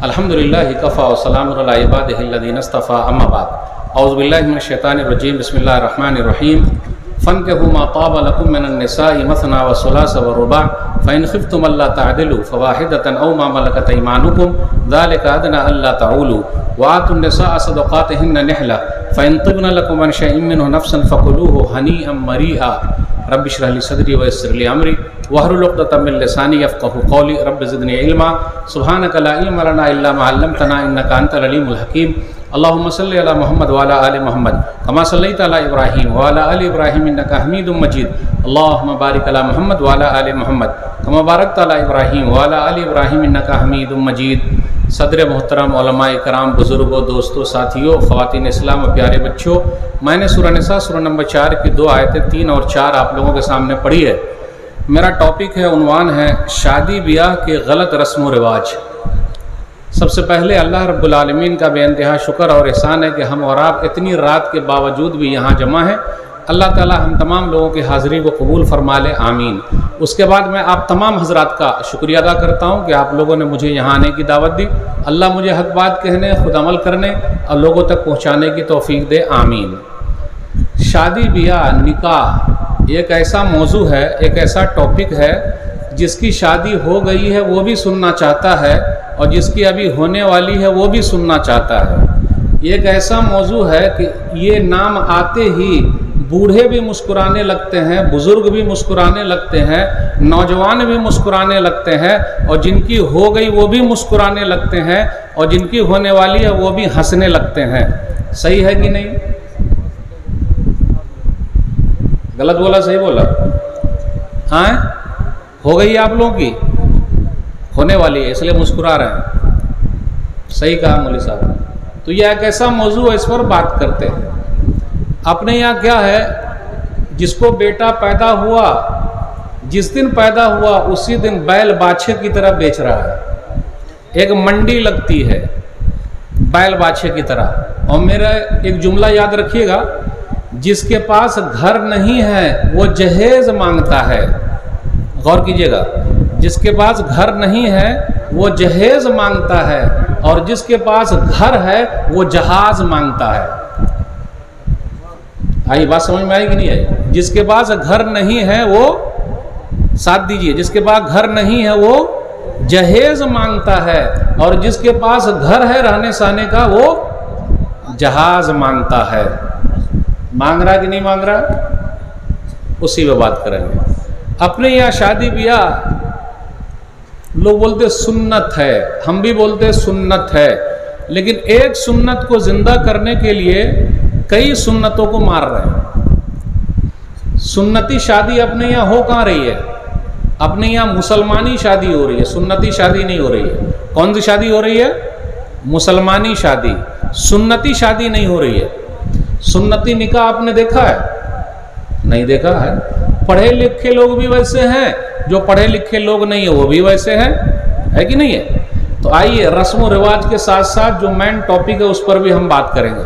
अल्हम्दुलिल्लाहि Kaffa व सलामुन अला इबादिहिल्लज़ीना इस्तफ़ा अम्मा बाद औज़ु बिल्लाहि मिनश शैतानिर रजीम बिस्मिल्लाहिर रहमानिर रहीम फ़न्किहू मा ताब लकुम मिनन निसाइ मसना व सुलास व रुबा फ़इन ख़िफ़्तुम अल्ला तअदिलू फ़वाहिदतन औ मा मलकत अयमानुकुम ज़ालिका अदना अल्ला तऊलू व आतुन निसाअ सदक़ातिहिन्ना निहला फ़इन तिब्न लकुम अन शैइन मिन्हु नफ़्सन फ़कुलूहु हनीअम मरीआ रब्बि इश्रह ली सदरी व यस्सिर ली अमरी वहलुल उक़दतम मिन लिसानी यफ़क़हू क़ौली रब्बि ज़िदनी इल्मा सुब्हानका ला इल्मा लना इल्ला मा अल्लमतना इन्नका अंतल अलीमुल हकीम अल्लाहुम्मा सल्लि अला मुहम्मद व अला आलि मुहम्मद कमा सल्लैता अला इब्राहीम व अला आलि इब्राहीम इन्नका हमीदुम मजीद अल्लाहुम्मा बारिक अला मुहम्मद व अला आलि मुहम्मद कमा बारकता अला इब्राहीम व अला आलि इब्राहीम इन्नका हमीदुम मजीद। सदर मोहतरम उलमा इकराम, बुज़ुर्गों, दोस्तों, साथियों, ख़वातीन इस्लाम और प्यारे बच्चों, मैंने सूरह निसा सूरह नंबर 4 की 2 आयतें 3 और 4 आप लोगों के सामने पढ़ी है। मेरा टॉपिक है, उन्वान है शादी ब्याह के गलत रस्म व रिवाज। सबसे पहले अल्लाह रब्बुल आलमीन का बेइंतहा शुक्र और एहसान है कि हम और आप इतनी रात के बावजूद भी यहाँ जमा हैं। अल्लाह ताला हम तमाम लोगों की हाज़िरी को कबूल फरमा ले, आमीन। उसके बाद मैं आप तमाम हज़रात का शुक्रिया अदा करता हूँ कि आप लोगों ने मुझे यहाँ आने की दावत दी। अल्लाह मुझे हक़ बात कहने, खुद अमल करने और लोगों तक पहुँचाने की तौफ़ीक दे, आमीन। शादी ब्याह निकाह एक ऐसा मौजू है, एक ऐसा टॉपिक है जिसकी शादी हो गई है वो भी सुनना चाहता है और जिसकी अभी होने वाली है वो भी सुनना चाहता है। एक ऐसा मौजू है कि ये नाम आते ही बूढ़े भी मुस्कुराने लगते हैं, बुज़ुर्ग भी मुस्कुराने लगते हैं, नौजवान भी मुस्कुराने लगते हैं और जिनकी हो गई वो भी मुस्कुराने लगते हैं और जिनकी होने वाली है वो भी हंसने लगते हैं। सही है कि नहीं? गलत बोला, सही बोला? हाँ, हो गई आप लोगों की, होने वाली है इसलिए मुस्कुरा रहे हैं। सही कहा मौलवी साहब। तो यह एक ऐसा मौजू है, इस पर बात करते हैं। अपने यहाँ क्या है, जिसको बेटा पैदा हुआ, जिस दिन पैदा हुआ उसी दिन बैल बाछे की तरह बेच रहा है। एक मंडी लगती है बैल बाछे की तरह। और मेरा एक जुमला याद रखिएगा, जिसके पास घर नहीं है वो जहेज मांगता है। गौर कीजिएगा, जिसके पास घर नहीं है वो जहेज मांगता है और जिसके पास घर है वो जहाज मांगता है। आई बात समझ में आई कि नहीं आई? जिसके पास घर नहीं है वो, साथ दीजिए, जिसके पास घर नहीं है वो जहेज मांगता है और जिसके पास घर है रहने सहने का वो जहाज मांगता है। मांग रहा कि नहीं मांग रहा? उसी पे बात करेंगे। अपने यहाँ शादी ब्याह लोग बोलते सुन्नत है, हम भी बोलते सुन्नत है, लेकिन एक सुन्नत को जिंदा करने के लिए कई सुन्नतों को मार रहे हैं। सुन्नती शादी अपने यहाँ हो कहाँ रही है? अपने यहाँ मुसलमानी शादी हो रही है, सुन्नती शादी नहीं हो रही है। कौन सी शादी हो रही है? मुसलमानी शादी। सुन्नती शादी नहीं हो रही है। सुन्नती निकाह आपने देखा है? नहीं देखा है। पढ़े लिखे लोग भी वैसे हैं, जो पढ़े लिखे लोग नहीं है वो भी वैसे हैं, है कि नहीं है? तो आइए रस्म व रिवाज के साथ साथ जो मेन टॉपिक है उस पर भी हम बात करेंगे।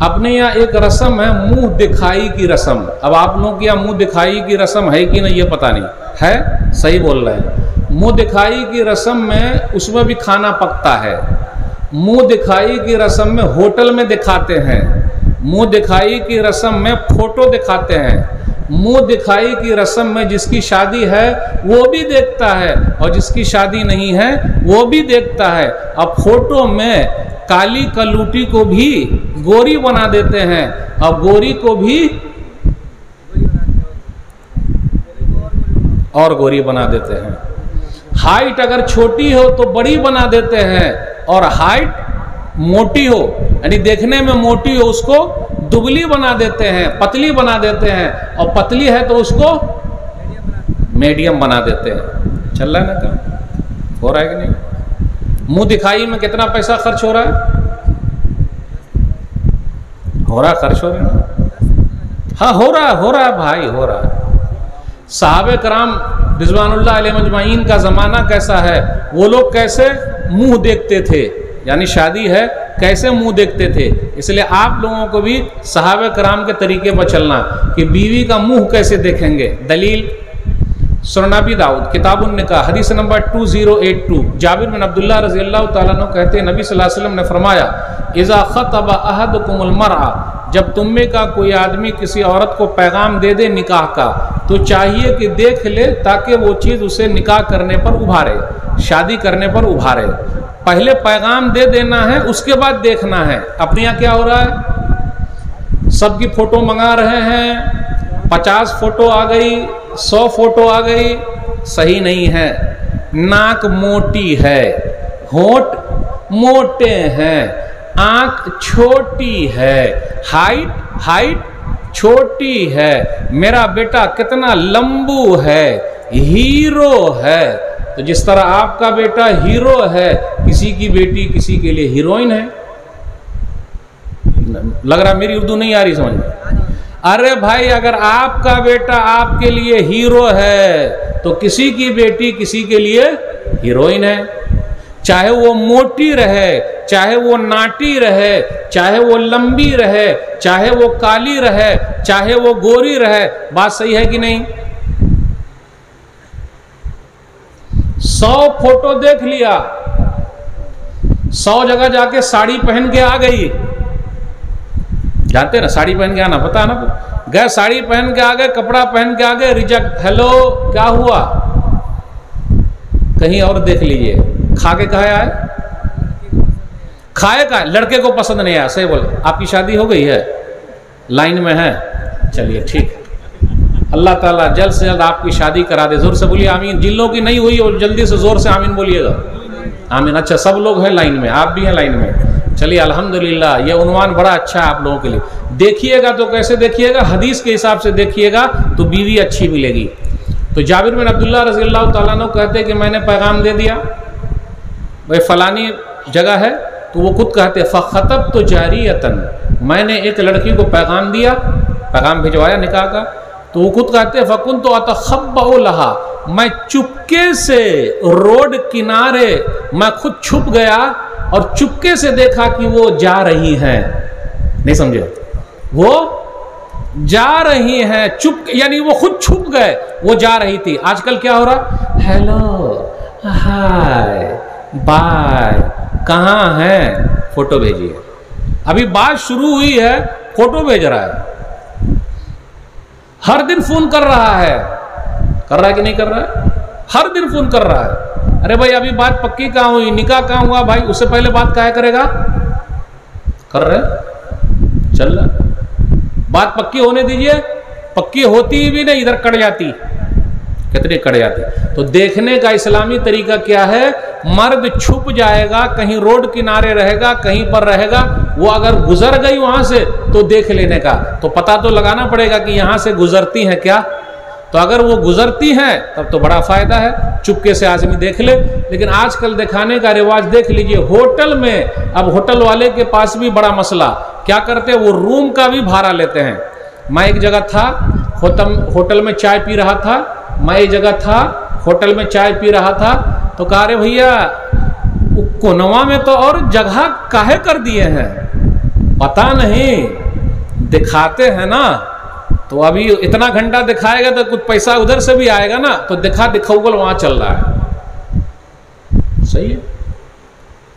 अपने यहाँ एक रस्म है मुंह दिखाई की रस्म। अब आप लोगों के यहाँ मुंह दिखाई की रस्म है कि नहीं ये पता नहीं है। सही बोल रहे हैं। मुंह दिखाई की रस्म में उसमें भी खाना पकता है। मुंह दिखाई की रस्म में होटल में दिखाते हैं। मुंह दिखाई की रस्म में फोटो दिखाते हैं। मुंह दिखाई की रस्म में जिसकी शादी है वो भी देखता है और जिसकी शादी नहीं है वो भी देखता है। अब फोटो में काली कलूटी को भी गोरी बना देते हैं और गोरी को भी और गोरी बना देते हैं। हाइट अगर छोटी हो तो बड़ी बना देते हैं और हाइट मोटी हो यानी देखने में मोटी हो उसको दुबली बना देते हैं, पतली बना देते हैं, और पतली है तो उसको मीडियम बना देते हैं। चल रहा है ना काम? हो रहा है कि नहीं? मुंह दिखाई में कितना पैसा खर्च हो रहा है? हो रहा है, खर्च हो रहा है। हाँ हो रहा है भाई, हो रहा है। सहाबे कराम रिज़वानुल्लाह अलैहिम अजमाइन का ज़माना कैसा है, वो लोग कैसे मुंह देखते थे, यानी शादी है कैसे मुंह देखते थे। इसलिए आप लोगों को भी सहाबे कराम के तरीके पर चलना कि बीवी का मुंह कैसे देखेंगे। दलील सुनन अबी दाऊद किताबुन निकाह हदीस नंबर 2082 जाबिर बिन अब्दुल्लाह रज़ियल्लाहु ताला अन्हु कहते हैं नबी सल्लल्लाहु अलैहि वसल्लम ने फरमाया इज़ा ख़तबा अहदुकुमुल मरअ, जब तुम में का कोई आदमी किसी औरत को पैगाम दे दे निकाह का, तो चाहिए कि देख ले ताकि वो चीज़ उसे निकाह करने पर उभारे, शादी करने पर उभारे। पहले पैगाम दे देना है, उसके बाद देखना है। अपने यहाँ क्या हो रहा है, सबकी फ़ोटो मंगा रहे हैं, 50 फ़ोटो आ गई, 100 फ़ोटो आ गई। सही नहीं है। नाक मोटी है, होंठ मोटे हैं, आंख छोटी है, हाइट छोटी है, मेरा बेटा कितना लंबू है, हीरो है। तो जिस तरह आपका बेटा हीरो है, किसी की बेटी किसी के लिए हीरोइन है। लग रहा मेरी उर्दू नहीं आ रही समझ में। अरे भाई, अगर आपका बेटा आपके लिए हीरो है तो किसी की बेटी किसी के लिए हीरोइन है। चाहे वो मोटी रहे, चाहे वो नाटी रहे, चाहे वो लंबी रहे, चाहे वो काली रहे, चाहे वो गोरी रहे। बात सही है कि नहीं? 100 फोटो देख लिया, 100 जगह जाके साड़ी पहन के आ गई। जानते ना, साड़ी पहन के आना पता ना, गए साड़ी पहन के आ गए, कपड़ा पहन के आ गए, रिजेक्ट। हेलो, क्या हुआ? कहीं और देख लीजिए। खा के कहा आए, खाए का लड़के को पसंद नहीं आया। सही बोले, आपकी शादी हो गई है, लाइन में है, चलिए ठीक है। अल्लाह ताला जल्द से जल्द आपकी शादी करा दे। जोर से बोलिए आमीन। जिन लोगों की नहीं हुई और जल्दी से जोर से आमीन बोलिएगा। आमीन। अच्छा, सब लोग हैं लाइन में, आप भी हैं लाइन में। चलिए अल्हम्दुलिल्लाह, ये उन्वान बड़ा अच्छा है आप लोगों के लिए। देखिएगा तो कैसे देखिएगा, हदीस के हिसाब से देखिएगा तो बीवी अच्छी मिलेगी। तो जाबिर बिन अब्दुल्लाह रज़ियल्लाहु ताला अन्हु कहते हैं कि मैंने पैगाम दे दिया भाई फलानी जगह है, तो वो खुद कहते फ़ख़तब तो जारियतन, मैंने एक लड़की को पैगाम दिया, पैगाम भिजवाया निकाह का। तो वो खुद कहते फ़कुन तो अतख़ब्बउ लहा, मैं चुपके से रोड किनारे मैं खुद छुप गया और चुपके से देखा कि वो जा रही हैं। नहीं समझे? वो जा रही हैं, चुप, यानी वो खुद छुप गए, वो जा रही थी। आजकल क्या हो रहा, हेलो, हाय, बाय, कहाँ हैं, फोटो भेजिए। अभी बात शुरू हुई है, फोटो भेज रहा है। हर दिन फोन कर रहा है कि नहीं कर रहा है? हर दिन फोन कर रहा है। अरे भाई, अभी बात पक्की कहाँ हुई, निकाह कहाँ हुआ भाई, उससे पहले बात क्या करेगा? कर रहे, चल रहा, बात पक्की होने दीजिए। पक्की होती भी नहीं, इधर कट जाती, कितनी कट जाती। तो देखने का इस्लामी तरीका क्या है? मर्द छुप जाएगा, कहीं रोड किनारे रहेगा, कहीं पर रहेगा, वो अगर गुजर गई वहां से तो देख लेने का। तो पता तो लगाना पड़ेगा कि यहां से गुजरती है क्या। तो अगर वो गुजरती हैं तब तो बड़ा फायदा है, चुपके से आदमी देख ले। लेकिन आजकल दिखाने का रिवाज देख लीजिए, होटल में, अब होटल वाले के पास भी बड़ा मसला, क्या करते हैं, वो रूम का भी भाड़ा लेते हैं। मैं एक जगह था, होटल में चाय पी रहा था, मैं एक जगह था, होटल में चाय पी रहा था, तो कहा रे भैया, कोनवा में तो और जगह काहे कर दिए हैं, पता नहीं, दिखाते हैं ना, तो अभी इतना घंटा दिखाएगा तो कुछ पैसा उधर से भी आएगा ना, तो दिखाउगल वहां चल रहा है। सही है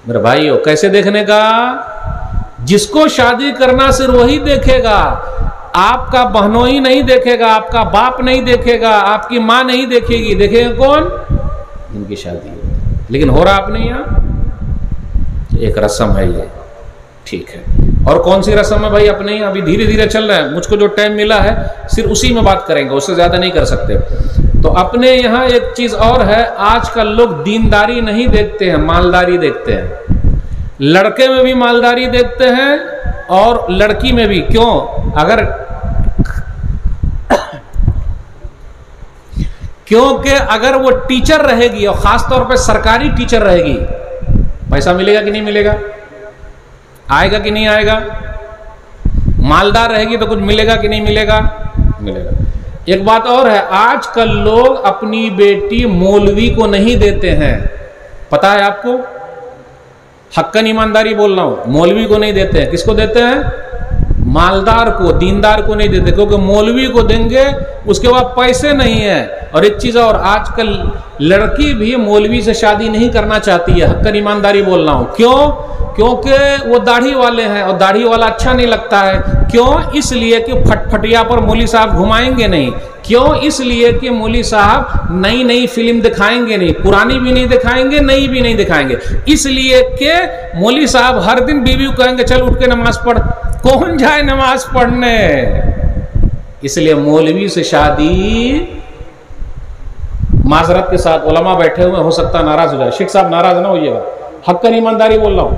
मेरे भाइयों। कैसे देखने का? जिसको शादी करना सिर्फ वही देखेगा, आपका बहनोई नहीं देखेगा, आपका बाप नहीं देखेगा, आपकी माँ नहीं देखेगी। देखेगा कौन? इनकी शादी। लेकिन हो रहा अपने यहाँ एक रस्म है ये, ठीक है। और कौन सी रस्म है भाई अपने यहाँ? अभी धीरे धीरे चल रहा है, मुझको जो टाइम मिला है सिर्फ उसी में बात करेंगे, उससे ज़्यादा नहीं कर सकते। तो अपने यहाँ एक चीज़ और है, आजकल लोग दीनदारी नहीं देखते हैं, मालदारी देखते हैं। लड़के में भी मालदारी देखते हैं और लड़की में भी। क्यों? अगर क्योंकि अगर वो टीचर रहेगी और ख़ास तौर पे सरकारी टीचर रहेगी, पैसा मिलेगा कि नहीं मिलेगा? आएगा कि नहीं आएगा? मालदार रहेगी तो कुछ मिलेगा कि नहीं मिलेगा? मिलेगा। एक बात और है, आजकल लोग अपनी बेटी मौलवी को नहीं देते हैं, पता है आपको? हक्कन ईमानदारी बोल रहा हूं, मौलवी को नहीं देते हैं। किसको देते हैं? मालदार को, दीनदार को नहीं देते, क्योंकि मौलवी को देंगे उसके बाद पैसे नहीं है। और एक चीज और, आजकल लड़की भी मौलवी से शादी नहीं करना चाहती है, हक्कन ईमानदारी बोल रहा हूं। क्यों? क्योंकि वो दाढ़ी वाले हैं और दाढ़ी वाला अच्छा नहीं लगता है। क्यों? इसलिए कि फटफटिया पर मौली साहब घुमाएंगे नहीं। क्यों? इसलिए कि मौली साहब नई नई फिल्म दिखाएंगे नहीं, पुरानी भी नहीं दिखाएंगे, नई भी नहीं दिखाएंगे। इसलिए कि मौली साहब हर दिन बीवी को कहेंगे चल उठ के नमाज पढ़, कौन जाए नमाज पढ़ने। इसलिए मौलवी से शादी, माजरत के साथ उलमा बैठे हुए, हो सकता नाराज हो जाए, शेख साहब नाराज ना होइएगा, हक्कन ईमानदारी बोल रहा हूं।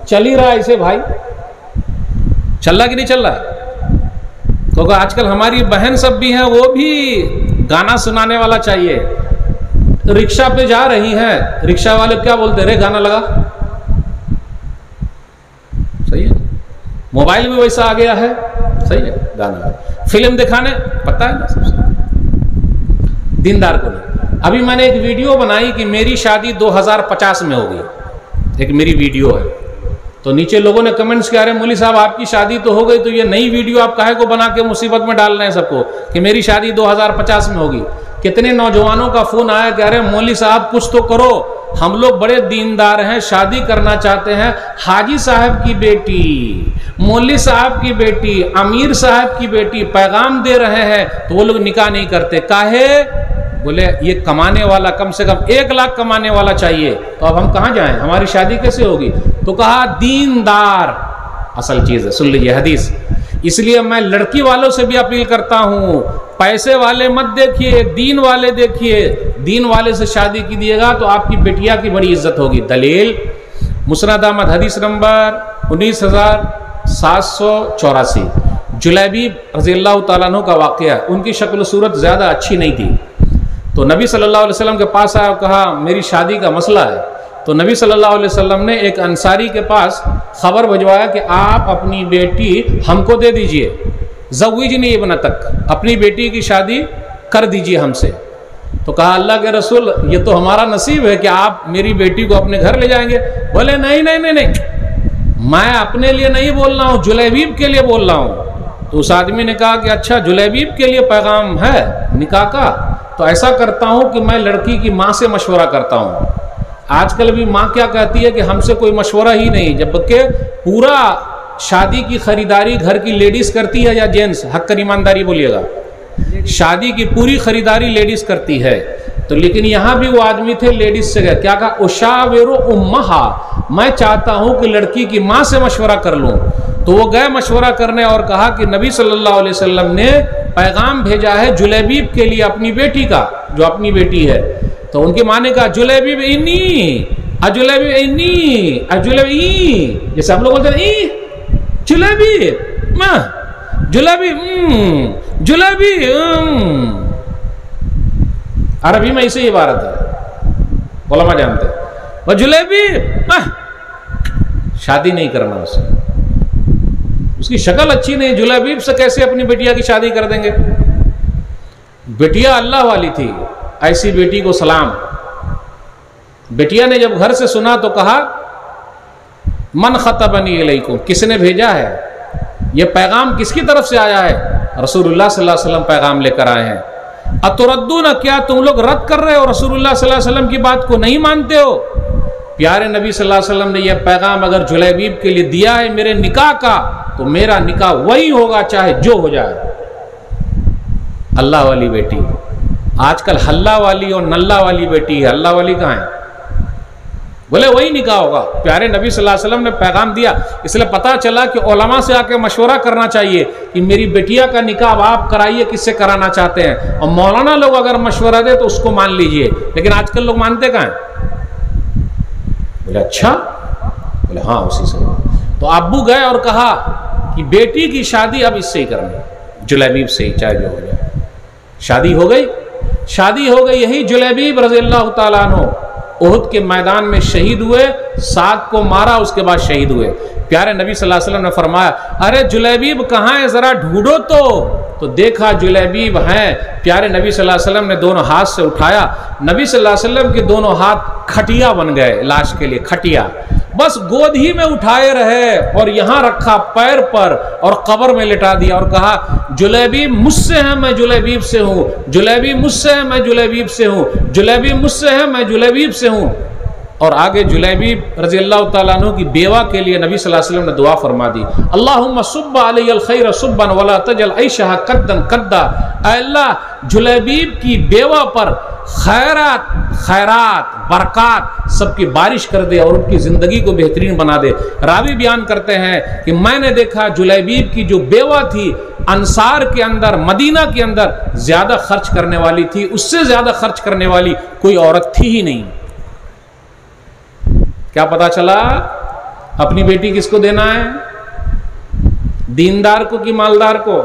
चल ही रहा है ऐसे भाई, चल रहा कि नहीं चल रहा? क्योंकि आजकल हमारी बहन सब भी हैं, वो भी गाना सुनाने वाला चाहिए। रिक्शा पे जा रही हैं, रिक्शा वाले क्या बोलते, रे गाना लगा। सही है, मोबाइल भी वैसा आ गया है, सही है, गाना, फिल्म दिखाने, पता है ना सबसे, दीनदार को नहीं। अभी मैंने एक वीडियो बनाई कि मेरी शादी 2050 में होगी, एक मेरी वीडियो है, तो नीचे लोगों ने कमेंट्स किया, अरे मौली साहब आपकी शादी तो हो गई, तो ये नई वीडियो आप काहे को बना के मुसीबत में डाल रहे हैं सबको कि मेरी शादी 2050 में होगी। कितने नौजवानों का फोन आया कि अरे मौली साहब कुछ तो करो, हम लोग बड़े दीनदार हैं, शादी करना चाहते हैं, हाजी साहब की बेटी, मौली साहब की बेटी, अमीर साहब की बेटी पैगाम दे रहे हैं, तो वो लोग निकाह नहीं करते। काहे? बोले ये कमाने वाला कम से कम 1 लाख कमाने वाला चाहिए, तो अब हम कहाँ जाएं, हमारी शादी कैसे होगी? तो कहा दीनदार असल चीज है। सुन लीजिए हदीस। इसलिए मैं लड़की वालों से भी अपील करता हूं, पैसे वाले मत देखिए, दीन वाले देखिए। दीन वाले से शादी कीजिएगा तो आपकी बेटिया की बड़ी इज्जत होगी। दलील मुस्नद अहमद हदीस नंबर 19784, जुलैबीब रज़ियल्लाहु ताला अन्हु का वाक़या। उनकी शक्ल सूरत ज़्यादा अच्छी नहीं थी, तो नबी सल्लल्लाहु अलैहि वसल्लम के पास आया, कहा मेरी शादी का मसला है। तो नबी सल्लल्लाहु अलैहि वसल्लम ने एक अंसारी के पास खबर भिजवाया कि आप अपनी बेटी हमको दे दीजिए, ज़व्विजनी इब्नतक, अपनी बेटी की शादी कर दीजिए हमसे। तो कहा अल्लाह के रसूल ये तो हमारा नसीब है कि आप मेरी बेटी को अपने घर ले जाएंगे। बोले नहीं नहीं नहीं नहीं, मैं अपने लिए नहीं बोल रहा हूँ, जुलैबीब के लिए बोल रहा हूँ। तो उस आदमी ने कहा कि अच्छा जुलैबीब के लिए पैगाम है निकाह का, तो ऐसा करता हूँ कि मैं लड़की की माँ से मशवरा करता हूँ। आजकल भी माँ क्या कहती है कि हमसे कोई मशवरा ही नहीं, जबकि पूरा शादी की खरीदारी घर की लेडीज करती है या जेंट्स, हक्कन ईमानदारी बोलिएगा, शादी की पूरी खरीदारी लेडीज करती है। तो लेकिन यहाँ भी वो आदमी थे, लेडीज से गए, क्या कहा, उशाविरु उम्महा, मैं चाहता हूँ कि लड़की की माँ से मशवरा कर लूँ। तो वो गए मशवरा करने और कहा कि नबी सल्लल्लाहु अलैहि वसल्लम ने पैगाम भेजा है जुलैबीब के लिए, अपनी बेटी का, जो अपनी बेटी है। तो उनकी माँ ने कहा जुलैबीब इन्नी अजुलैबीब इन्नी अजुलैबी, जैसे हम लोग बोलते हैं जुलैबीब माँ, जुलैबीब जुलैबी, अरबी में इसे इबारत है, उलमा जानते हैं। वह जुलैबीब, शादी नहीं करना उससे, उसकी शक्ल अच्छी नहीं, जुलैबीब से कैसे अपनी बिटिया की शादी कर देंगे? बिटिया अल्लाह वाली थी, ऐसी बेटी को सलाम। बिटिया ने जब घर से सुना तो कहा मन खतबनी इलैकुम, किसने भेजा है, ये पैगाम किसकी तरफ से आया है? रसूलुल्लाह सल्लल्लाहु अलैहि वसल्लम पैगाम लेकर आए हैं। अतुरद्दून, क्या तुम लोग रद्द कर रहे हो, रसूलुल्लाह सल्लल्लाहु अलैहि वसल्लम की बात को नहीं मानते हो? प्यारे नबी सल्लल्लाहु अलैहि वसल्लम ने यह पैगाम अगर जुलैबीब के लिए दिया है मेरे निकाह का, तो मेरा निकाह वही होगा चाहे जो हो जाए। अल्लाह वाली बेटी, आजकल हल्ला वाली और नल्ला वाली बेटी है, अल्लाह वाली कहाँ है? बोले वही निकाह होगा। प्यारे नबी सल्लल्लाहु अलैहि वसल्लम ने पैगाम दिया, इसलिए पता चला कि उलमा से आके मशवरा करना चाहिए कि मेरी बेटिया का निकाह आप कराइए, किससे कराना चाहते हैं, और मौलाना लोग अगर मशवरा दे तो उसको मान लीजिए। लेकिन आजकल लोग मानते कहाँ हैं? बोले अच्छा, बोले हाँ उसी से। तो अब्बू गए और कहा कि बेटी की शादी अब इससे ही करनी, जुलैबीब से ही, चाहे जो हो जाए। शादी हो गई, शादी हो गई। यही जुलैबीब रज़ियल्लाहु ताला अन्हु उहुद के मैदान में शहीद हुए, 7 को मारा, उसके बाद शहीद हुए। प्यारे नबी सल्लल्लाहु अलैहि वसल्लम ने फरमाया अरे जुलैबीब कहाँ है, जरा ढूंढो तो देखा जुलैबीब हैं। प्यारे नबी सल्लल्लाहु अलैहि वसल्लम ने दोनों हाथ से उठाया, नबी सल्लल्लाहु अलैहि वसल्लम के दोनों हाथ खटिया बन गए, लाश के लिए खटिया। बस गोद ही में उठाए रहे और यहां रखा पैर पर और कब्र में लिटा दिया और कहा जुलैबीब मुझसे है, मैं जुलैबीब से हूं, जुलैबीब मुझसे है, मैं जुलैबीब से हूं, जुलैबीब मुझसे है, मैं जुलैबीब से हूं। और आगे जुलैबीब रज़ी अल्लाह तआला अन्हु की बेवा के लिए नबी सल्लल्लाहु अलैहि वसल्लम ने दुआ फरमा दी, अल्लाहुम्मा सुब्ब अलैहिल खैर सुब्बन वला तजल ऐशहा कद्दन कद्दा। ऐ अल्लाह जुलैबीब की बेवा पर खैरात खैरात बरक़ात सबकी बारिश कर दे और उनकी ज़िंदगी को बेहतरीन बना दे। रावी बयान करते हैं कि मैंने देखा जुलैबीब की जो बेवा थी अंसार के अंदर, मदीना के अंदर ज़्यादा खर्च करने वाली थी, उससे ज़्यादा खर्च करने वाली कोई औरत थी ही नहीं। क्या पता चला? अपनी बेटी किसको देना है? दीनदार को कि मालदार को?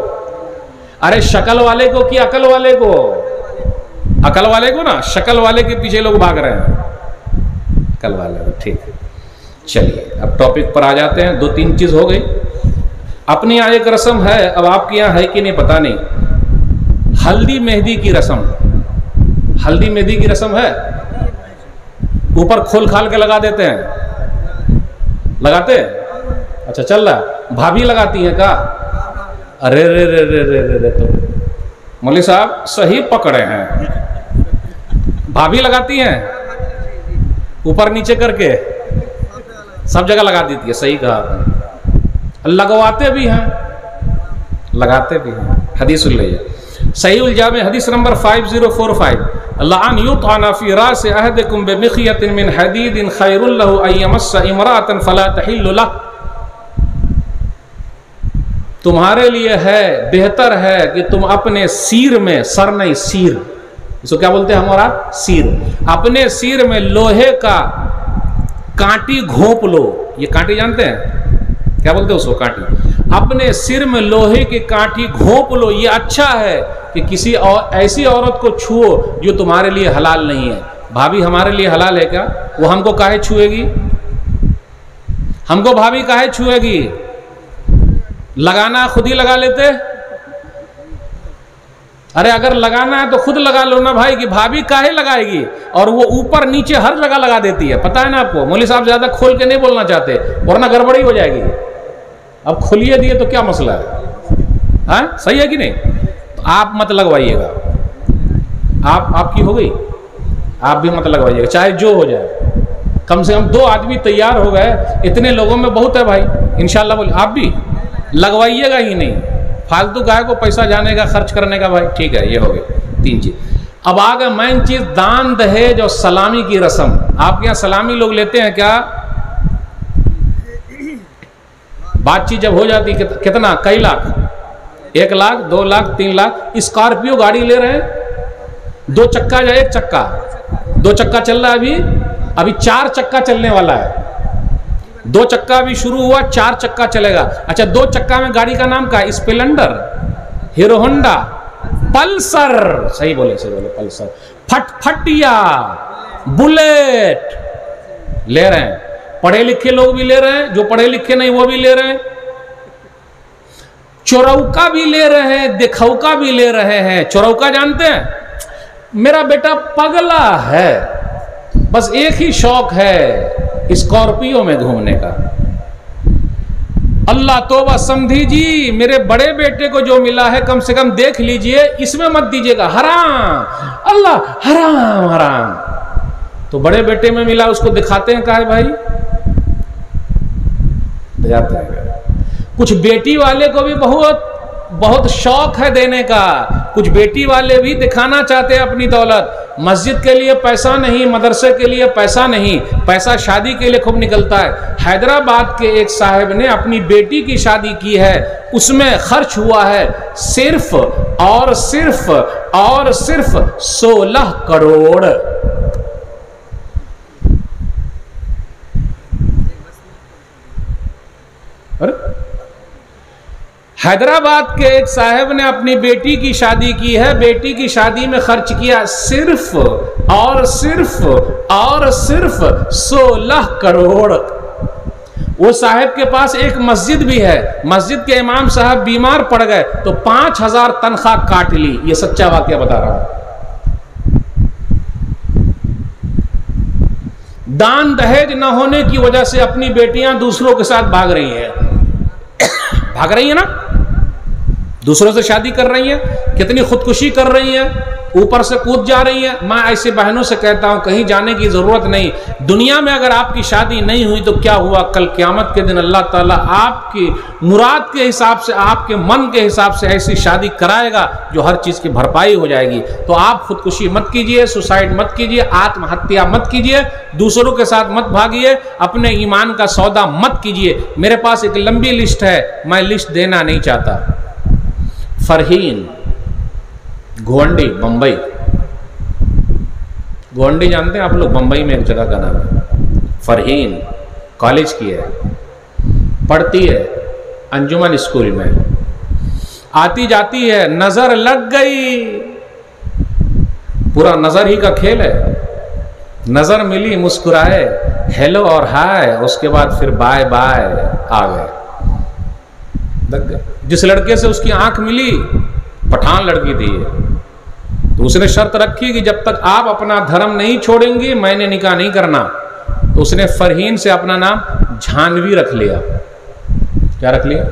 अरे शक्ल वाले को कि अकल वाले को? अकल वाले को ना, शक्ल वाले के पीछे लोग भाग रहे हैं, अकल वाले को। ठीक है, चलिए अब टॉपिक पर आ जाते हैं। 2-3 चीज हो गई। अपनी यहाँ एक रस्म है, अब आपके यहाँ है कि नहीं पता नहीं, हल्दी मेहंदी की रस्म। हल्दी मेहंदी की रस्म है, ऊपर खोल खाल के लगा देते हैं, लगाते हैं? अच्छा चल रहा। भाभी लगाती है क्या? अरे रे रे रे रे रे रे, तो मौलवी साहब सही पकड़े हैं, भाभी लगाती हैं ऊपर नीचे करके, सब जगह लगा देती है। सही कहा, लगवाते भी हैं, लगाते भी हैं। हदीस सुन सही उलजा में हदीस नंबर 5045, लान युतअना फी रास अहदिकुम बिमिखयतिन मिन हदीदिन खैरुल लहु अन यमस्सा इमरातन फला तहिल्लु लह। तुम्हारे लिए है, बेहतर है कि तुम अपने सिर में, सर नहीं सीर, इसको क्या बोलते हैं हमारा? सिर। अपने सिर में लोहे का कांटी घोंप लो। ये कांटी जानते हैं क्या बोलते हैं उसको? कांटी। अपने सिर में लोहे की कांटी घोंप लो। ये अच्छा है कि किसी और ऐसी औरत को छुओ जो तुम्हारे लिए हलाल नहीं है। भाभी हमारे लिए हलाल है क्या? वो हमको काहे छुएगी? हमको भाभी काहे छुएगी? लगाना खुद ही लगा लेते। अरे अगर लगाना है तो खुद लगा लो ना भाई, कि भाभी काहे लगाएगी? और वो ऊपर नीचे हर जगह लगा देती है, पता है ना आपको। मौलवी साहब ज्यादा खोल के नहीं बोलना चाहते वरना गड़बड़ी हो जाएगी। अब खोलिए दिए तो क्या मसला है? हाँ सही है कि नहीं? तो आप मत लगवाइएगा। आपकी हो गई, आप भी मत लगवाइएगा, चाहे जो हो जाए। कम से कम 2 आदमी तैयार हो गए, इतने लोगों में बहुत है भाई। इंशाल्लाह बोले आप भी लगवाइएगा ही नहीं, फालतू गाय को पैसा जाने का, खर्च करने का भाई। ठीक है, ये हो गए 3 चीज। अब आ गए मेन चीज, दान दहेज और सलामी की रस्म। आपके यहाँ सलामी लोग लेते हैं क्या? बातचीत जब हो जाती कितना, कई लाख, 1 लाख 2 लाख 3 लाख। स्कॉर्पियो गाड़ी ले रहे हैं, 2 चक्का या 1 चक्का? 2 चक्का चल रहा है अभी 4 चक्का चलने वाला है। 2 चक्का भी शुरू हुआ, 4 चक्का चलेगा। अच्छा 2 चक्का में गाड़ी का नाम क्या? Splendor, hero Honda, Pulsar. सही बोले पल्सर, फटफटिया, बुलेट ले रहे हैं। पढ़े लिखे लोग भी ले रहे हैं, जो पढ़े लिखे नहीं वो भी ले रहे हैं। चोरौका भी ले रहे हैं, दिखौका भी ले रहे हैं। चोरौका जानते हैं? मेरा बेटा पगला है, बस एक ही शौक है स्कॉर्पियो में घूमने का। अल्लाह तौबा समझी जी, मेरे बड़े बेटे को जो मिला है कम से कम देख लीजिए, इसमें मत दीजिएगा, हराम। अल्लाह हराम हराम। तो बड़े बेटे में मिला, उसको दिखाते हैं काहे भाई? दिखाते हैं। कुछ बेटी वाले को भी बहुत शौक है देने का। कुछ बेटी वाले भी दिखाना चाहते हैं अपनी दौलत। मस्जिद के लिए पैसा नहीं, मदरसे के लिए पैसा नहीं, पैसा शादी के लिए खूब निकलता है। हैदराबाद के एक साहब ने अपनी बेटी की शादी की है, उसमें खर्च हुआ है सिर्फ और सिर्फ 16 करोड़। हैदराबाद के एक साहब ने अपनी बेटी की शादी की है, बेटी की शादी में खर्च किया सिर्फ और सिर्फ 16 करोड़। वो साहब के पास एक मस्जिद भी है, मस्जिद के इमाम साहब बीमार पड़ गए तो 5000 तनख्वाह काट ली। ये सच्चा वाकया बता रहा हूं। दान दहेज न होने की वजह से अपनी बेटियां दूसरों के साथ भाग रही हैं, भाग रही है ना, दूसरों से शादी कर रही हैं, कितनी खुदकुशी कर रही हैं, ऊपर से कूद जा रही है। मैं ऐसी बहनों से कहता हूं कहीं जाने की जरूरत नहीं। दुनिया में अगर आपकी शादी नहीं हुई तो क्या हुआ, कल क़यामत के दिन अल्लाह ताला आपकी मुराद के हिसाब से, आपके मन के हिसाब से ऐसी शादी कराएगा जो हर चीज की भरपाई हो जाएगी। तो आप खुदकुशी मत कीजिए, सुसाइड मत कीजिए, आत्महत्या मत कीजिए, दूसरों के साथ मत भागिए, अपने ईमान का सौदा मत कीजिए। मेरे पास एक लंबी लिस्ट है, मैं लिस्ट देना नहीं चाहता। फरहीन गोंडी, बंबई, गोंडी जानते हैं आप लोग, बंबई में एक जगह का नाम है। फरहीन कॉलेज की है, पढ़ती है अंजुमन स्कूल में, आती जाती है, नजर लग गई, पूरा नजर ही का खेल है। नजर मिली, मुस्कुराए, हेलो और हाय, उसके बाद फिर बाय बाय, आ गए, लग गए। जिस लड़के से उसकी आंख मिली पठान लड़की थी, तो उसने शर्त रखी कि जब तक आप अपना धर्म नहीं छोड़ेंगे मैंने निकाह नहीं करना। तो उसने फरहीन से अपना नाम झानवी रख लिया। क्या रख लिया?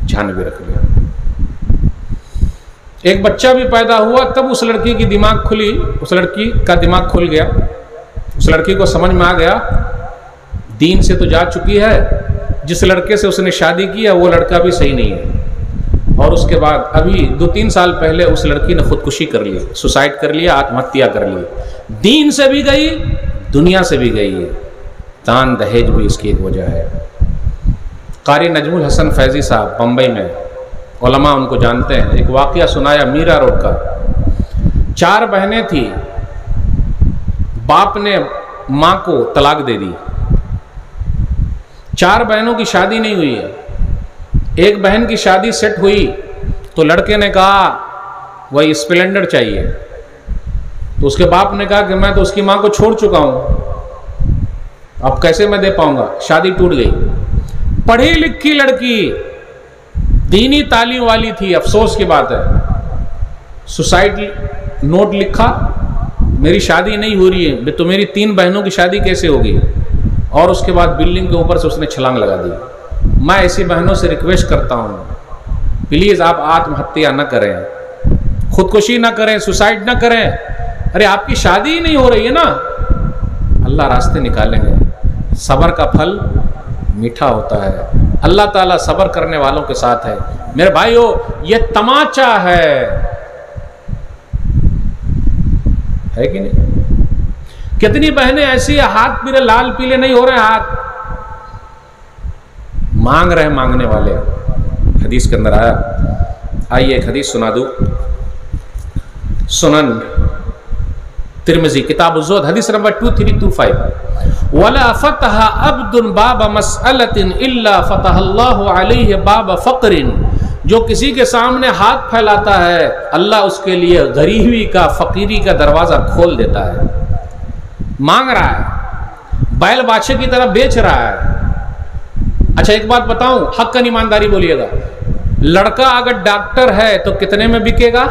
झानवी रख लिया। एक बच्चा भी पैदा हुआ, तब उस लड़की की दिमाग खुली, उस लड़की का दिमाग खुल गया, उस लड़की को समझ में आ गया दीन से तो जा चुकी है, जिस लड़के से उसने शादी किया वो लड़का भी सही नहीं है। और उसके बाद अभी 2-3 साल पहले उस लड़की ने खुदकुशी कर ली, सुसाइड कर लिया, आत्महत्या कर ली। दीन से भी गई, दुनिया से भी गई है। दान दहेज भी इसकी एक वजह है। कारी नजमुल हसन फैजी साहब बम्बई में, उलमा उनको जानते हैं, एक वाकया सुनाया मीरा रोड का। 4 बहनें थी, बाप ने माँ को तलाक दे दी। 4 बहनों की शादी नहीं हुई है। एक बहन की शादी सेट हुई तो लड़के ने कहा वही स्प्लेंडर चाहिए। तो उसके बाप ने कहा कि मैं तो उसकी मां को छोड़ चुका हूं, अब कैसे मैं दे पाऊंगा। शादी टूट गई। पढ़ी लिखी लड़की, दीनी तालीम वाली थी, अफसोस की बात है। सुसाइड नोट लिखा, मेरी शादी नहीं हो रही है तो मेरी 3 बहनों की शादी कैसे होगी। और उसके बाद बिल्डिंग के ऊपर से उसने छलांग लगा दी। मैं ऐसी बहनों से रिक्वेस्ट करता हूं, प्लीज आप आत्महत्या न करें, खुदकुशी न करें, सुसाइड न करें। अरे आपकी शादी ही नहीं हो रही है ना, अल्लाह रास्ते निकालेंगे। सब्र का फल मीठा होता है। अल्लाह ताला सब्र करने वालों के साथ है। मेरे भाइयों, ये तमाचा है कि नहीं? कितनी बहनें ऐसी है, हाथ पीले लाल पीले नहीं हो रहे, हाथ मांग रहे, मांगने वाले। हदीस के अंदर आया, आइए एक हदीस सुना दूं। सुनन तिरमिज़ी किताब ज़ुहद हदीस नंबर 2325, वला फतह अब्दुन बाब मसअलतिन इल्ला फतहल्लाहु अलैहि बाब फ़क़रिन। जो किसी के सामने हाथ फैलाता है अल्लाह उसके लिए गरीबी का, फकीरी का दरवाजा खोल देता है। मांग रहा है, बैल बादशाह की तरह बेच रहा है। अच्छा एक बात बताऊं, हक़्क़न ईमानदारी बोलिएगा, लड़का अगर डॉक्टर है तो कितने में बिकेगा?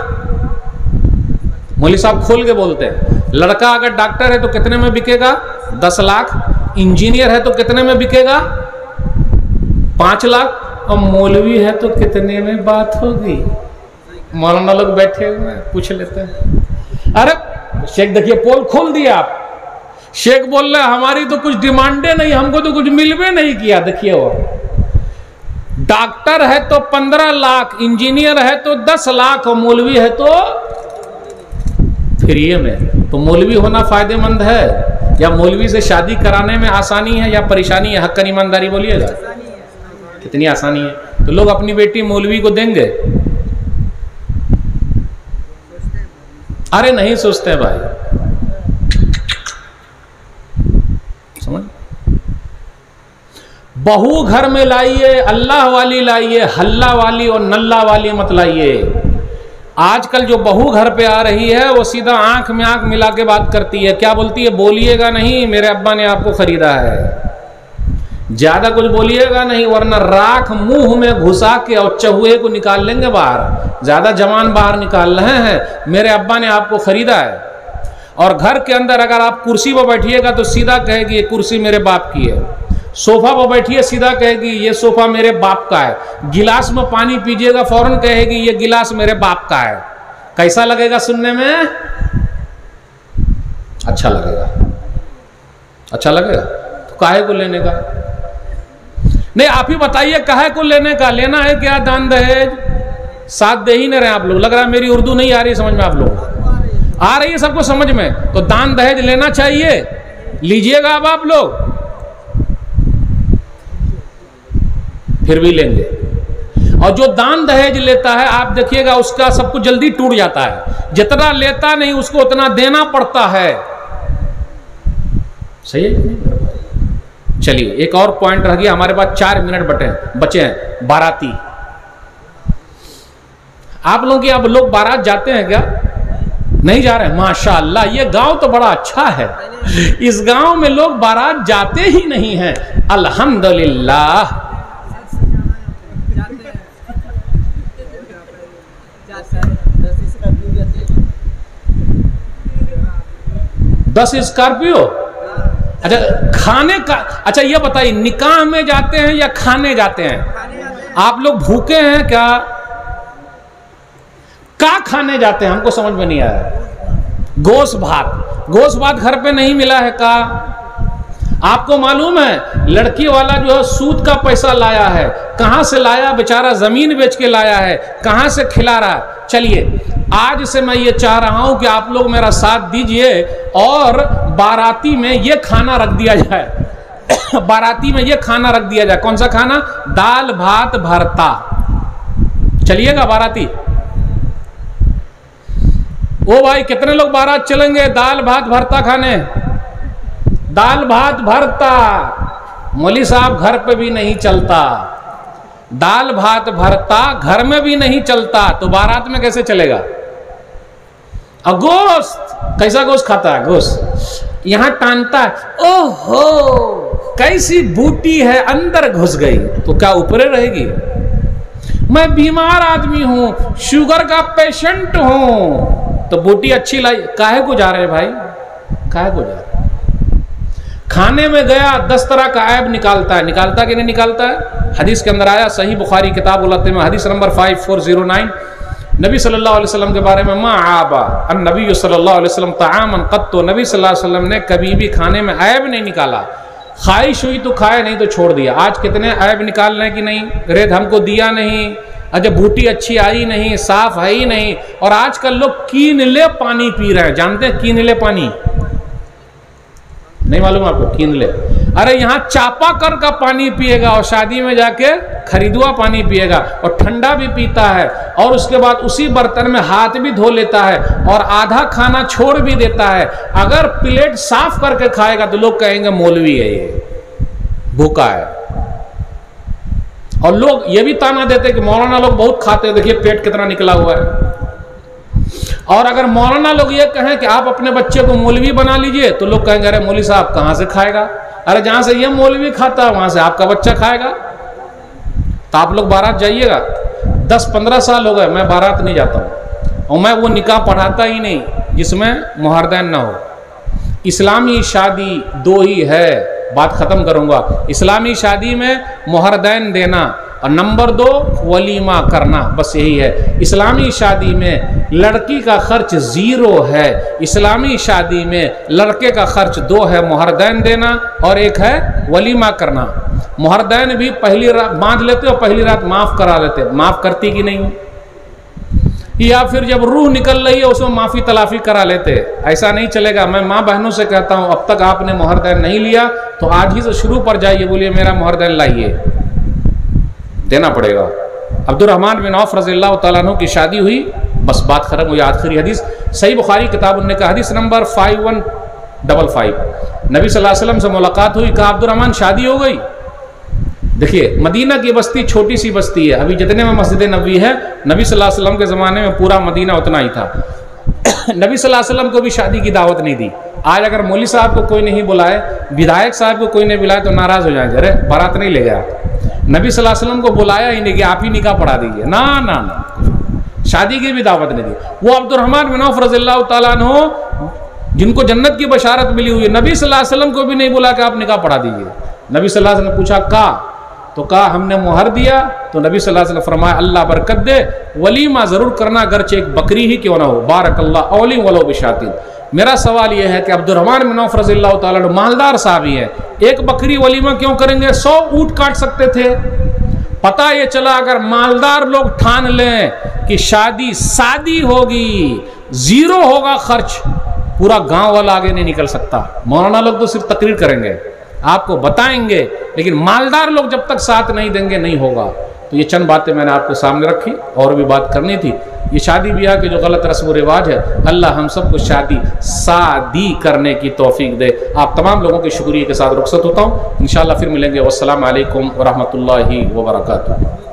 मौलवी साहब खोल के बोलते हैं, लड़का अगर डॉक्टर है तो कितने में बिकेगा? 10 लाख। इंजीनियर है तो कितने में बिकेगा? 5 लाख। और मौलवी है तो कितने में बात होगी? मौलाना लोग बैठे हुए हैं, पूछ लेते हैं। अरे शेख देखिए, पोल खोल दिया आप। शेख बोल रहे हमारी तो कुछ डिमांडे नहीं, हमको तो कुछ मिलवे नहीं किया। देखिए वो डॉक्टर है तो 15 लाख, इंजीनियर है तो 10 लाख, और मौलवी है तो फ्री में। तो मौलवी होना फायदेमंद है या मौलवी से शादी कराने में आसानी है या परेशानी है? हक़्क़न ईमानदारी बोलिएगा, कितनी आसानी है। तो लोग अपनी बेटी मौलवी को देंगे? अरे नहीं सोचते भाई, समझ। बहू घर में लाइए, अल्लाह वाली लाइए, हल्ला वाली और नल्ला वाली मत लाइए। आजकल जो बहू घर पे आ रही है वो सीधा आंख में आंख मिला के बात करती है। क्या बोलती है? बोलिएगा नहीं, मेरे अब्बा ने आपको खरीदा है। ज्यादा कुछ बोलिएगा नहीं वरना राख मुंह में घुसा के और चूहे को निकाल लेंगे बाहर। ज्यादा जवान बाहर निकाल रहे हैं, मेरे अब्बा ने आपको खरीदा है। और घर के अंदर अगर आप कुर्सी पर बैठिएगा तो सीधा कहेगी ये कुर्सी मेरे बाप की है, सोफा पर बैठिए सीधा कहेगी ये सोफा मेरे बाप का है, गिलास में पानी पीजिएगा फौरन कहेगी ये गिलास मेरे बाप का है। कैसा लगेगा सुनने में? अच्छा लगेगा, अच्छा लगेगा। तो काहे को लेने का? नहीं, आप ही बताइए काहे को लेने का? लेना है क्या दान दहेज? साथ दे ही नहीं रहे आप लोग। लग रहा है मेरी उर्दू नहीं आ रही समझ में, आप लोग आ रही है सबको समझ में। तो दान दहेज लेना चाहिए, लीजिएगा अब आप लोग, फिर भी लेंगे। और जो दान दहेज लेता है आप देखिएगा उसका सब कुछ जल्दी टूट जाता है। जितना लेता नहीं उसको उतना देना पड़ता है। सही है? चलिए एक और पॉइंट रह गया हमारे पास, 4 मिनट बचे हैं। बाराती, आप लोग अब लोग बारात जाते हैं क्या? नहीं जा रहे हैं? माशाअल्लाह, ये गांव तो बड़ा अच्छा है। इस गांव में लोग बारात जाते ही नहीं हैं। अल्हम्दुलिल्लाह। दस स्कॉर्पियो? अच्छा, खाने का, अच्छा ये बताइए निकाह में जाते हैं या खाने जाते हैं? आप लोग भूखे हैं क्या? खाने जाते हैं? हमको समझ में नहीं आया। गोश्त भात, गोश्त भात घर पे नहीं मिला है का? आपको मालूम है लड़की वाला जो है सूद का पैसा लाया है, कहां से लाया? बेचारा जमीन बेच के लाया है, कहां से खिला रहा है? चलिए आज से मैं ये चाह रहा हूं कि आप लोग मेरा साथ दीजिए और बाराती में ये खाना रख दिया जाए। बाराती में ये खाना रख दिया जाए। कौन सा खाना? दाल भात भरता। चलिएगा बाराती? ओ भाई कितने लोग बारात चलेंगे दाल भात भरता खाने? दाल भात भरता मौली साहब घर पे भी नहीं चलता, दाल भात भरता घर में भी नहीं चलता, तो बारात में कैसे चलेगा? और गोश्त, कैसा गोश्त खाता है? गोश्त यहां टानता है। ओहो कैसी बूटी है, अंदर घुस गई तो क्या ऊपरे रहेगी? मैं बीमार आदमी हूं, शुगर का पेशेंट हूं, तो बूटी अच्छी लाई। काहे को जा रहे भाई? काहे को जा रहे? खाने में गया 10 तरह का ऐब निकालता है। निकालता कि नहीं निकालता है? हदीस के अंदर आया, सही बुखारी किताब उल में हदीस नंबर 5409, नबी सल्लल्लाहु अलैहि वसल्लम के बारे में, मा आबा अन नबी सल्लल्लाहु अलैहि वसल्लम तामन कत्तो, नबी सल्लल्लाहु अलैहि वसल्लम ने कभी भी खाने में ऐब नहीं निकाला। ख्वाहिश हुई तो खाए, नहीं तो छोड़ दिया। आज कितने ऐब निकाल रहे हैं कि नहीं, रेत हमको दिया नहीं, अच्छा बूटी अच्छी आई नहीं, साफ है ही नहीं। और आजकल लोग कीनले पानी पी रहे हैं। जानते हैं कीनले पानी? नहीं मालूम आपको? कीनले, अरे यहाँ चापाकल का पानी पिएगा और शादी में जाके खरीदुआ पानी पिएगा और ठंडा भी पीता है और उसके बाद उसी बर्तन में हाथ भी धो लेता है और आधा खाना छोड़ भी देता है। अगर प्लेट साफ करके खाएगा तो लोग कहेंगे मौलवी है, ये भूखा है। और लोग ये भी ताना देते कि मौलाना लोग बहुत खाते हैं, देखिए पेट कितना निकला हुआ है। और अगर मौलाना लोग ये कहें कि आप अपने बच्चे को मौलवी बना लीजिए तो लोग कहेंगे अरे मौलवी साहब कहां से खाएगा? अरे जहां से ये मौलवी खाता है वहां से आपका बच्चा खाएगा। तो आप लोग बारात जाइएगा। 10-15 साल हो गए मैं बारात नहीं जाता हूं और मैं वो निकाह पढ़ाता ही नहीं जिसमें मुहरदैन ना हो। इस्लामी शादी 2 ही है, बात खत्म करूंगा। इस्लामी शादी में मुहरदैन देना और नंबर 2 वलीमा करना, बस यही है। इस्लामी शादी में लड़की का खर्च 0 है, इस्लामी शादी में लड़के का खर्च 2 है, मुहरदैन देना और 1 है वलीमा करना। मुहरदैन भी पहली रात बांध लेते और पहली रात माफ करा लेते। माफ करती कि नहीं? या फिर जब रूह निकल रही है उसमें माफी तलाफी करा लेते। ऐसा नहीं चलेगा। मैं माँ बहनों से कहता हूं अब तक आपने मुहरदैन नहीं लिया तो आज ही से शुरू पर जाइए, बोलिए मेरा मुहरदैन लाइए, देना पड़ेगा। अब्दुर्रहमान बिन औफ रज़ियल्लाहु तआला अन्हु की शादी हुई, बस बात खत्म हुई। आखिरी हदीस सही बुखारी किताब उन्होंने कहा, हदीस नंबर 5155, नबी सल्लल्लाहु अलैहि वसल्लम से मुलाकात हुई, कहा अब्दुर्रहमान शादी हो गई। देखिए मदीना की बस्ती छोटी सी बस्ती है, अभी जितने में मस्जिद नबी है, नबी सल्लल्लाहु अलैहि वसल्लम के ज़माने में पूरा मदीना उतना ही था। नबी सल्लल्लाहु अलैहि वसल्लम को भी शादी की दावत नहीं दी। आज अगर मौलवी साहब को कोई नहीं बुलाए, विधायक साहब को कोई नहीं बुलाए तो नाराज हो जाएंगे, अरे बारात नहीं ले गया। नबी सल्लल्लाहु अलैहि वसल्लम को बुलाया ही नहीं कि आप ही निकाह पढ़ा दीजिए, ना ना ना, शादी की भी दावत नहीं दी। वो अब्दुर्रहमान बिन औफ रज़ियल्लाहु तआला अन्हु जिनको जन्नत की बशारत मिली हुई है। नबी सल्लल्लाहु अलैहि वसल्लम को भी नहीं बोला कि आप निकाह पढ़ा दीजिए। नबी सल्लल्लाहु अलैहि वसल्लम ने पूछा का, तो कहा हमने मुहर दिया। तो नबी सल्लल्लाहु अलैहि वसल्लम फरमाया अल्लाह बरकत दे, वलीमा ज़रूर करना, अगरचे एक बकरी ही क्यों ना हो। बारकल्लाह औली वलो बिशातिन। मेरा सवाल यह है कि अब्दुर्रहमान बिन औफ रज़ियल्लाहु ताला अन्हु मालदार साहबी हैं, एक बकरी वलीमा क्यों करेंगे? 100 ऊँट काट सकते थे। पता ये चला अगर मालदार लोग ठान लें कि शादी सादी होगी, जीरो होगा खर्च, पूरा गांव वाला आगे नहीं निकल सकता। मौलाना लोग तो सिर्फ तकरीर करेंगे, आपको बताएंगे, लेकिन मालदार लोग जब तक साथ नहीं देंगे नहीं होगा। तो ये चंद बातें मैंने आपके सामने रखी, और भी बात करनी थी। ये शादी ब्याह के जो गलत रस्म व रिवाज है, अल्लाह हम सबको शादी सादी करने की तौफीक दे। आप तमाम लोगों के शुक्रिया के साथ रुखसत होता हूँ। इंशाअल्लाह फिर मिलेंगे। वस्सलाम अलैकुम व रहमतुल्लाहि व बरकातुहू।